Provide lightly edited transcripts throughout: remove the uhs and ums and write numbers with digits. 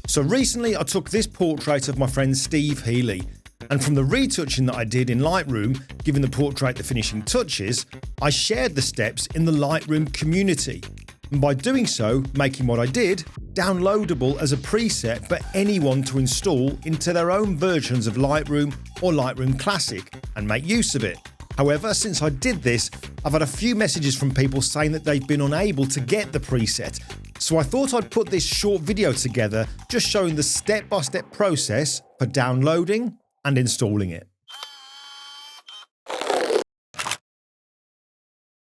So recently I took this portrait of my friend Steve Healy, and from the retouching that I did in Lightroom, giving the portrait the finishing touches, I shared the steps in the Lightroom community, and by doing so, making what I did downloadable as a preset for anyone to install into their own versions of Lightroom or Lightroom Classic and make use of it. However, since I did this, I've had a few messages from people saying that they've been unable to get the preset, so I thought I'd put this short video together just showing the step-by-step process for downloading and installing it.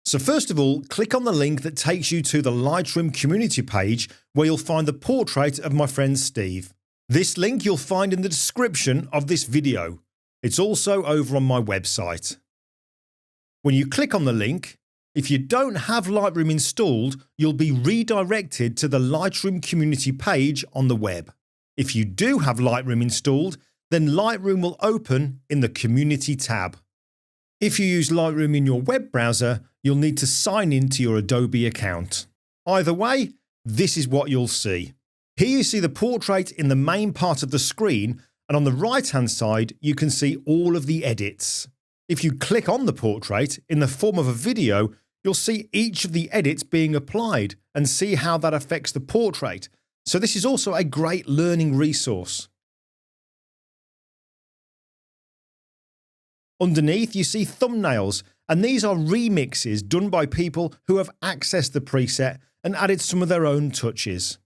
So first of all, click on the link that takes you to the Lightroom community page where you'll find the portrait of my friend Steve. This link you'll find in the description of this video. It's also over on my website. When you click on the link, if you don't have Lightroom installed, you'll be redirected to the Lightroom community page on the web. If you do have Lightroom installed, then Lightroom will open in the Community tab. If you use Lightroom in your web browser, you'll need to sign in to your Adobe account. Either way, this is what you'll see. Here you see the portrait in the main part of the screen, and on the right-hand side you can see all of the edits. If you click on the portrait in the form of a video, you'll see each of the edits being applied and see how that affects the portrait. So this is also a great learning resource. Underneath you see thumbnails, and these are remixes done by people who have accessed the preset and added some of their own touches.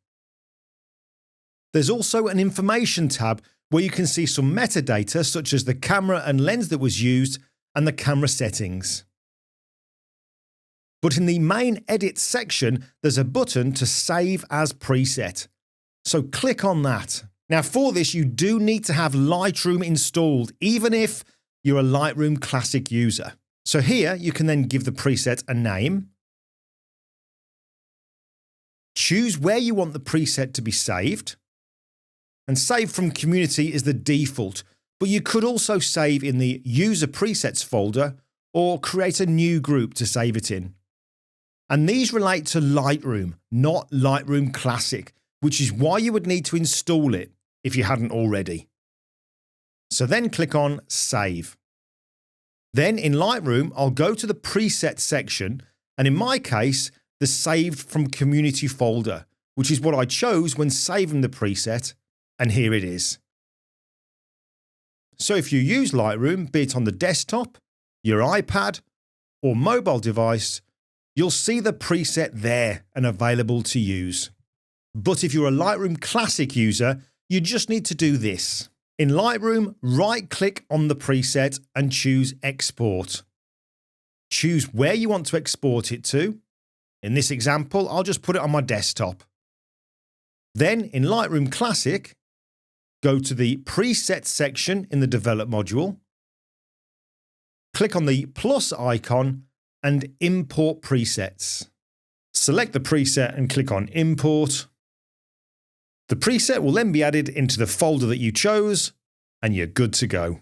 There's also an information tab where you can see some metadata such as the camera and lens that was used and the camera settings. But in the main edit section there's a button to save as preset, so click on that. Now for this you do need to have Lightroom installed, even if you're a Lightroom Classic user. So here you can then give the preset a name, choose where you want the preset to be saved, and save from community is the default, but you could also save in the user presets folder or create a new group to save it in. And these relate to Lightroom, not Lightroom Classic, which is why you would need to install it if you hadn't already. So then click on Save. Then in Lightroom, I'll go to the preset section, and in my case, the Saved from Community folder, which is what I chose when saving the preset, and here it is. So if you use Lightroom, be it on the desktop, your iPad, or mobile device, you'll see the preset there and available to use. But if you're a Lightroom Classic user, you just need to do this. In Lightroom, right-click on the preset and choose Export. Choose where you want to export it to. In this example, I'll just put it on my desktop. Then in Lightroom Classic, go to the Preset section in the Develop module, click on the plus icon and Import Presets. Select the preset and click on Import. The preset will then be added into the folder that you chose, and you're good to go.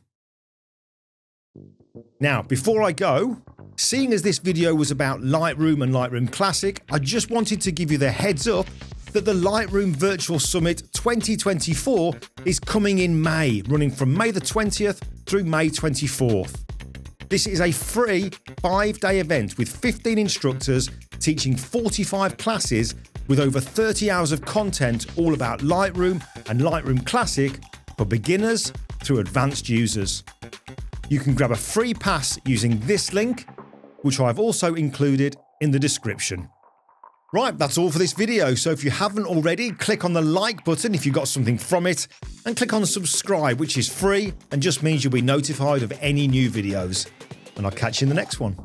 Now, before I go, seeing as this video was about Lightroom and Lightroom Classic, I just wanted to give you the heads up that the Lightroom Virtual Summit 2024 is coming in May, running from May the 20th through May 24th. This is a free 5-day event with 15 instructors teaching 45 classes with over 30 hours of content all about Lightroom and Lightroom Classic for beginners through advanced users. You can grab a free pass using this link, which I've also included in the description. Right, that's all for this video, so if you haven't already, click on the like button if you got something from it, and click on subscribe, which is free and just means you'll be notified of any new videos. And I'll catch you in the next one.